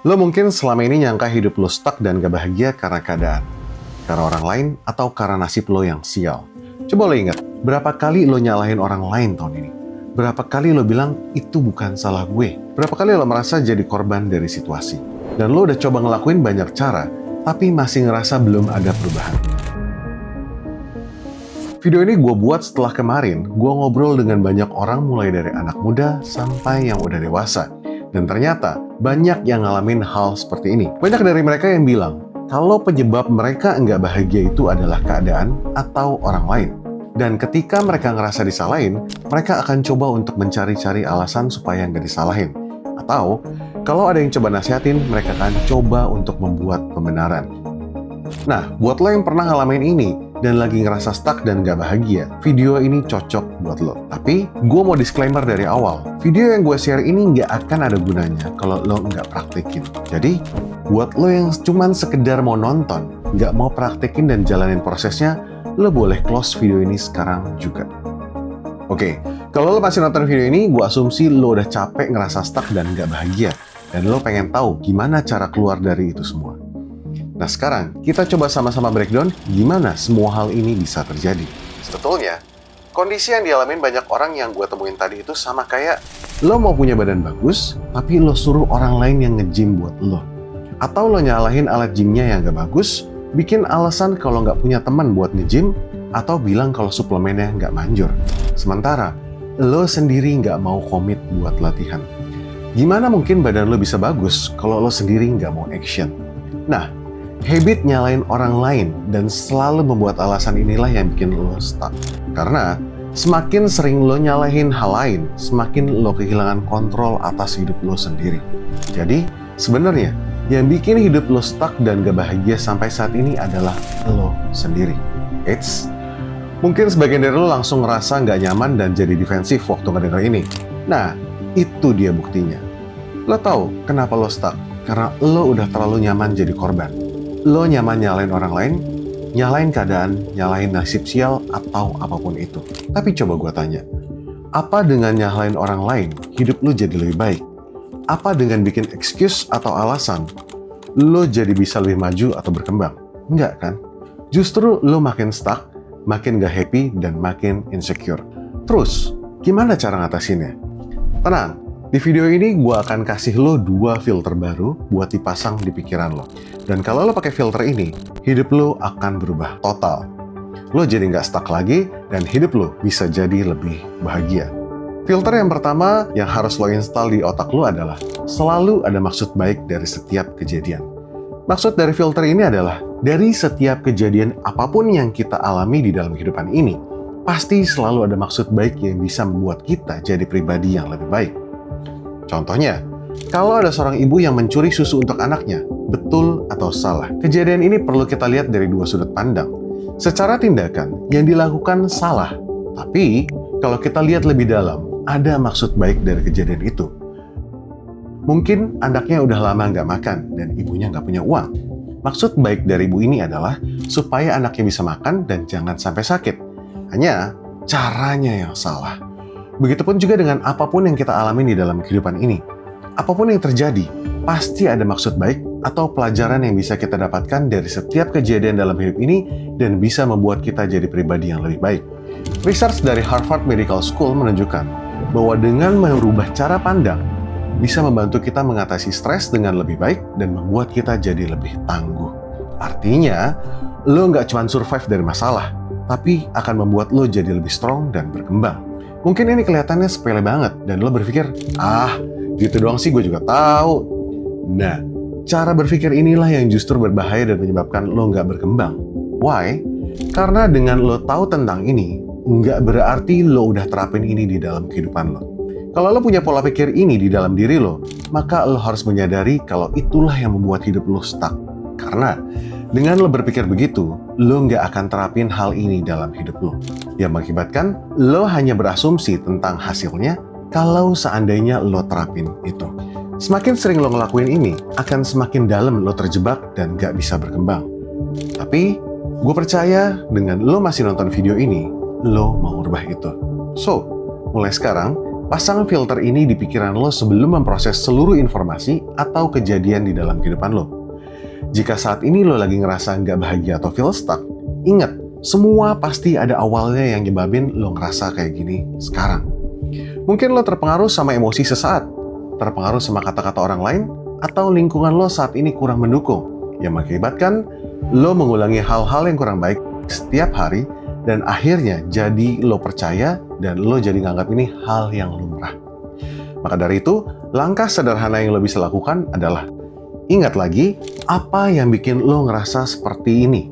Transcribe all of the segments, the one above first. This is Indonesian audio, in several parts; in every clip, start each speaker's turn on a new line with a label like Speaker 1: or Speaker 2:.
Speaker 1: Lo mungkin selama ini nyangka hidup lo stuck dan gak bahagia karena keadaan, karena orang lain, atau karena nasib lo yang sial. Coba lo ingat, berapa kali lo nyalahin orang lain tahun ini? Berapa kali lo bilang, itu bukan salah gue? Berapa kali lo merasa jadi korban dari situasi? Dan lo udah coba ngelakuin banyak cara, tapi masih ngerasa belum ada perubahan. Video ini gue buat setelah kemarin, gue ngobrol dengan banyak orang mulai dari anak muda sampai yang udah dewasa. Dan ternyata, banyak yang ngalamin hal seperti ini. Banyak dari mereka yang bilang, kalau penyebab mereka nggak bahagia itu adalah keadaan atau orang lain. Dan ketika mereka ngerasa disalahin, mereka akan coba untuk mencari-cari alasan supaya nggak disalahin. Atau, kalau ada yang coba nasihatin, mereka akan coba untuk membuat pembenaran. Nah, buat lo yang pernah ngalamin ini, dan lagi ngerasa stuck dan gak bahagia, video ini cocok buat lo. Tapi, gue mau disclaimer dari awal. Video yang gue share ini gak akan ada gunanya kalau lo gak praktekin. Jadi, buat lo yang cuman sekedar mau nonton, gak mau praktekin dan jalanin prosesnya, lo boleh close video ini sekarang juga. Oke, kalau lo masih nonton video ini, gue asumsi lo udah capek ngerasa stuck dan gak bahagia. Dan lo pengen tahu gimana cara keluar dari itu semua. Nah sekarang, kita coba sama-sama breakdown gimana semua hal ini bisa terjadi. Sebetulnya, kondisi yang dialamin banyak orang yang gue temuin tadi itu sama kayak lo mau punya badan bagus, tapi lo suruh orang lain yang nge-gym buat lo. Atau lo nyalahin alat gymnya yang gak bagus, bikin alasan kalau gak punya teman buat nge-gym, atau bilang kalau suplemennya gak manjur. Sementara, lo sendiri gak mau komit buat latihan. Gimana mungkin badan lo bisa bagus kalau lo sendiri gak mau action? Nah, habit nyalain orang lain dan selalu membuat alasan inilah yang bikin lo stuck. Karena semakin sering lo nyalahin hal lain, semakin lo kehilangan kontrol atas hidup lo sendiri. Jadi sebenarnya yang bikin hidup lo stuck dan gak bahagia sampai saat ini adalah lo sendiri. Mungkin sebagian dari lo langsung ngerasa gak nyaman dan jadi defensif waktu ngedenger ini. Nah, itu dia buktinya. Lo tahu kenapa lo stuck? Karena lo udah terlalu nyaman jadi korban. Lo nyaman nyalain orang lain, nyalain keadaan, nyalain nasib sial, atau apapun itu. Tapi coba gue tanya, apa dengan nyalain orang lain, hidup lo jadi lebih baik? Apa dengan bikin excuse atau alasan, lo jadi bisa lebih maju atau berkembang? Enggak kan? Justru lo makin stuck, makin gak happy, dan makin insecure. Terus, gimana cara ngatasinnya? Tenang. Di video ini gue akan kasih lo 2 filter baru buat dipasang di pikiran lo. Dan kalau lo pakai filter ini, hidup lo akan berubah total. Lo jadi nggak stuck lagi dan hidup lo bisa jadi lebih bahagia. Filter yang pertama yang harus lo install di otak lo adalah selalu ada maksud baik dari setiap kejadian. Maksud dari filter ini adalah dari setiap kejadian apapun yang kita alami di dalam kehidupan ini, pasti selalu ada maksud baik yang bisa membuat kita jadi pribadi yang lebih baik. Contohnya, kalau ada seorang ibu yang mencuri susu untuk anaknya, betul atau salah? Kejadian ini perlu kita lihat dari 2 sudut pandang. Secara tindakan, yang dilakukan salah. Tapi, kalau kita lihat lebih dalam, ada maksud baik dari kejadian itu. Mungkin anaknya udah lama nggak makan, dan ibunya nggak punya uang. Maksud baik dari ibu ini adalah supaya anaknya bisa makan dan jangan sampai sakit. Hanya, caranya yang salah. Begitupun juga dengan apapun yang kita alami di dalam kehidupan ini. Apapun yang terjadi, pasti ada maksud baik atau pelajaran yang bisa kita dapatkan dari setiap kejadian dalam hidup ini dan bisa membuat kita jadi pribadi yang lebih baik. Research dari Harvard Medical School menunjukkan bahwa dengan merubah cara pandang, bisa membantu kita mengatasi stres dengan lebih baik dan membuat kita jadi lebih tangguh. Artinya, lo nggak cuma survive dari masalah, tapi akan membuat lo jadi lebih strong dan berkembang. Mungkin ini kelihatannya sepele banget, dan lo berpikir, gitu doang sih gue juga tahu. Nah, cara berpikir inilah yang justru berbahaya dan menyebabkan lo nggak berkembang. Why? Karena dengan lo tahu tentang ini, nggak berarti lo udah terapin ini di dalam kehidupan lo. Kalau lo punya pola pikir ini di dalam diri lo, maka lo harus menyadari kalau itulah yang membuat hidup lo stuck. Karena dengan lo berpikir begitu, lo nggak akan terapin hal ini dalam hidup lo. Yang mengakibatkan lo hanya berasumsi tentang hasilnya kalau seandainya lo terapin itu. Semakin sering lo ngelakuin ini, akan semakin dalam lo terjebak dan nggak bisa berkembang. Tapi, gue percaya dengan lo masih nonton video ini, lo mau rubah itu. So, mulai sekarang, Pasang filter ini di pikiran lo sebelum memproses seluruh informasi atau kejadian di dalam kehidupan lo. Jika saat ini lo lagi ngerasa nggak bahagia atau feel stuck, ingat, semua pasti ada awalnya yang nyebabin lo ngerasa kayak gini sekarang. Mungkin lo terpengaruh sama emosi sesaat, terpengaruh sama kata-kata orang lain, atau lingkungan lo saat ini kurang mendukung, yang mengakibatkan lo mengulangi hal-hal yang kurang baik setiap hari, dan akhirnya jadi lo percaya dan lo jadi nganggap ini hal yang lumrah. Maka dari itu, langkah sederhana yang lo bisa lakukan adalah ingat lagi apa yang bikin lo ngerasa seperti ini,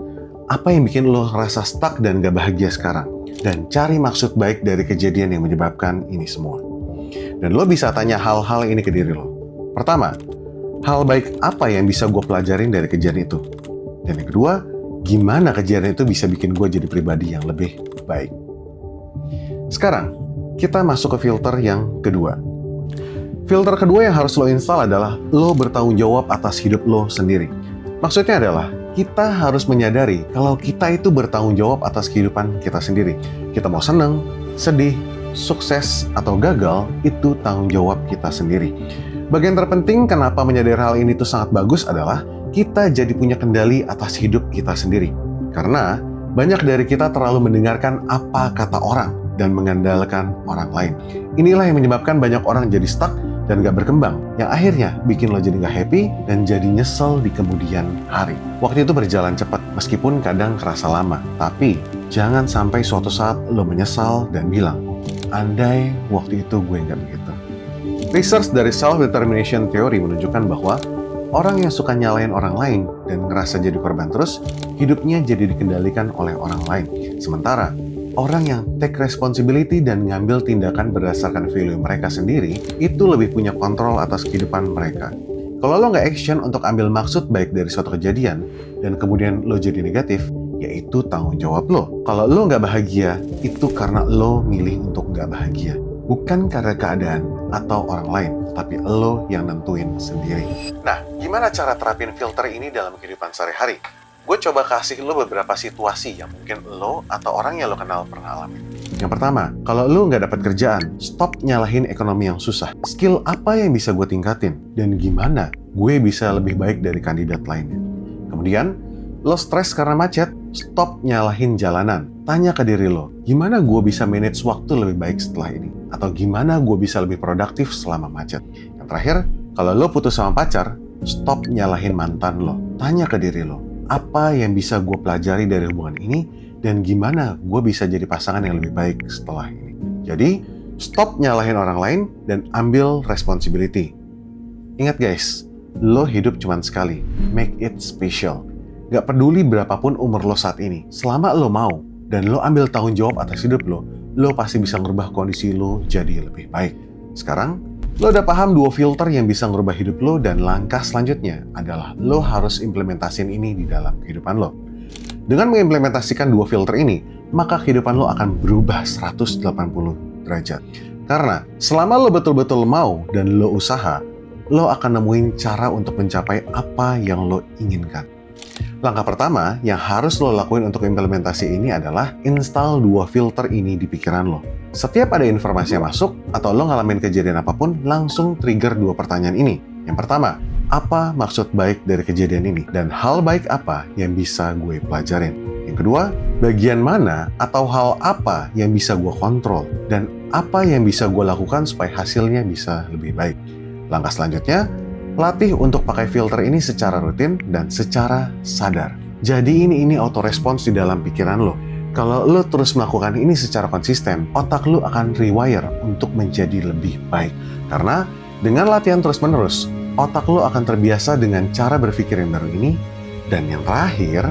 Speaker 1: apa yang bikin lo ngerasa stuck dan gak bahagia sekarang, dan cari maksud baik dari kejadian yang menyebabkan ini semua. Dan lo bisa tanya hal-hal ini ke diri lo. Pertama, hal baik apa yang bisa gue pelajarin dari kejadian itu? Dan yang kedua, gimana kejadian itu bisa bikin gue jadi pribadi yang lebih baik? Sekarang, kita masuk ke filter yang kedua. Filter kedua yang harus lo install adalah lo bertanggung jawab atas hidup lo sendiri. Maksudnya adalah, kita harus menyadari kalau kita itu bertanggung jawab atas kehidupan kita sendiri. Kita mau seneng, sedih, sukses, atau gagal, itu tanggung jawab kita sendiri. Bagian terpenting kenapa menyadari hal ini tuh sangat bagus adalah kita jadi punya kendali atas hidup kita sendiri. Karena banyak dari kita terlalu mendengarkan apa kata orang dan mengandalkan orang lain. Inilah yang menyebabkan banyak orang jadi stuck dan gak berkembang, yang akhirnya bikin lo jadi gak happy dan jadi nyesel di kemudian hari. Waktu itu berjalan cepat, meskipun kadang kerasa lama. Tapi jangan sampai suatu saat lo menyesal dan bilang, andai waktu itu gue gak begitu. Research dari Self-Determination Theory menunjukkan bahwa orang yang suka nyalain orang lain dan ngerasa jadi korban terus, hidupnya jadi dikendalikan oleh orang lain. Sementara, orang yang take responsibility dan ngambil tindakan berdasarkan value mereka sendiri, itu lebih punya kontrol atas kehidupan mereka. Kalau lo nggak action untuk ambil maksud baik dari suatu kejadian, dan kemudian lo jadi negatif, yaitu tanggung jawab lo. Kalau lo nggak bahagia, itu karena lo milih untuk nggak bahagia. Bukan karena keadaan atau orang lain, tapi lo yang nentuin sendiri. Nah, gimana cara terapin filter ini dalam kehidupan sehari-hari? Gue coba kasih lo beberapa situasi yang mungkin lo atau orang yang lo kenal pernah alami. Yang pertama, kalau lo nggak dapat kerjaan, stop nyalahin ekonomi yang susah. Skill apa yang bisa gue tingkatin? Dan gimana gue bisa lebih baik dari kandidat lainnya? Kemudian, lo stres karena macet, stop nyalahin jalanan. Tanya ke diri lo, gimana gue bisa manage waktu lebih baik setelah ini? Atau gimana gue bisa lebih produktif selama macet? Yang terakhir, kalau lo putus sama pacar, stop nyalahin mantan lo. Tanya ke diri lo, apa yang bisa gue pelajari dari hubungan ini, dan gimana gue bisa jadi pasangan yang lebih baik setelah ini. Jadi, stop nyalahin orang lain dan ambil responsibility. Ingat guys, lo hidup cuma sekali. Make it special. Gak peduli berapapun umur lo saat ini, selama lo mau dan lo ambil tanggung jawab atas hidup lo pasti bisa ngerubah kondisi lo jadi lebih baik. Sekarang, lo udah paham 2 filter yang bisa ngerubah hidup lo, dan langkah selanjutnya adalah lo harus implementasiin ini di dalam kehidupan lo. Dengan mengimplementasikan 2 filter ini, maka kehidupan lo akan berubah 180 derajat. Karena selama lo betul-betul mau dan lo usaha, lo akan nemuin cara untuk mencapai apa yang lo inginkan. Langkah pertama yang harus lo lakuin untuk implementasi ini adalah install 2 filter ini di pikiran lo. Setiap ada informasi yang masuk atau lo ngalamin kejadian apapun, langsung trigger 2 pertanyaan ini. Yang pertama, apa maksud baik dari kejadian ini? Dan hal baik apa yang bisa gue pelajarin? Yang kedua, bagian mana atau hal apa yang bisa gue kontrol? Dan apa yang bisa gue lakukan supaya hasilnya bisa lebih baik? Langkah selanjutnya, latih untuk pakai filter ini secara rutin dan secara sadar. Jadi ini auto-response di dalam pikiran lo. Kalau lo terus melakukan ini secara konsisten, otak lo akan rewire untuk menjadi lebih baik. Karena dengan latihan terus-menerus, otak lo akan terbiasa dengan cara berpikir yang baru ini. Dan yang terakhir,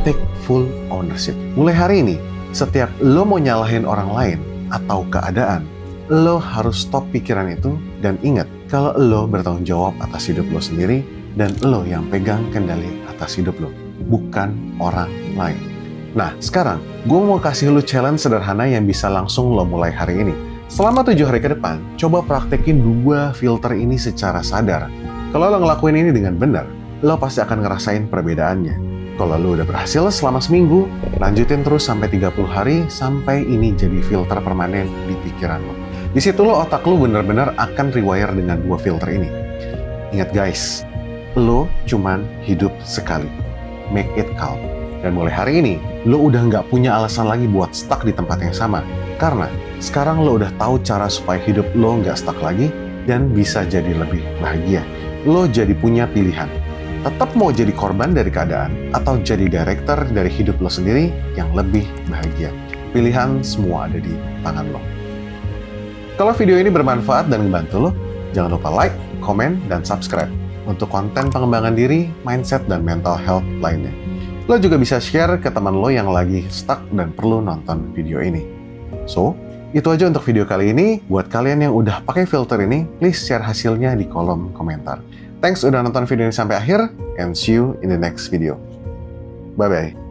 Speaker 1: take full ownership. Mulai hari ini, setiap lo mau nyalahin orang lain atau keadaan, lo harus stop pikiran itu dan ingat kalau lo bertanggung jawab atas hidup lo sendiri dan lo yang pegang kendali atas hidup lo, bukan orang lain. Nah, sekarang gue mau kasih lo challenge sederhana yang bisa langsung lo mulai hari ini. Selama 7 hari ke depan, coba praktekin 2 filter ini secara sadar. Kalau lo ngelakuin ini dengan benar, lo pasti akan ngerasain perbedaannya. Kalau lo udah berhasil selama seminggu, lanjutin terus sampai 30 hari sampai ini jadi filter permanen di pikiran lo. Di situ lo otak lo bener-bener akan rewire dengan dua filter ini. Ingat guys, lo cuman hidup sekali. Make it count. Dan mulai hari ini, lo udah nggak punya alasan lagi buat stuck di tempat yang sama. Karena sekarang lo udah tahu cara supaya hidup lo nggak stuck lagi dan bisa jadi lebih bahagia. Lo jadi punya pilihan. Tetap mau jadi korban dari keadaan atau jadi director dari hidup lo sendiri yang lebih bahagia. Pilihan semua ada di tangan lo. Kalau video ini bermanfaat dan membantu lo, jangan lupa like, komen, dan subscribe untuk konten pengembangan diri, mindset, dan mental health lainnya. Lo juga bisa share ke teman lo yang lagi stuck dan perlu nonton video ini. So, itu aja untuk video kali ini. Buat kalian yang udah pakai filter ini, please share hasilnya di kolom komentar. Thanks udah nonton video ini sampai akhir, and see you in the next video. Bye-bye.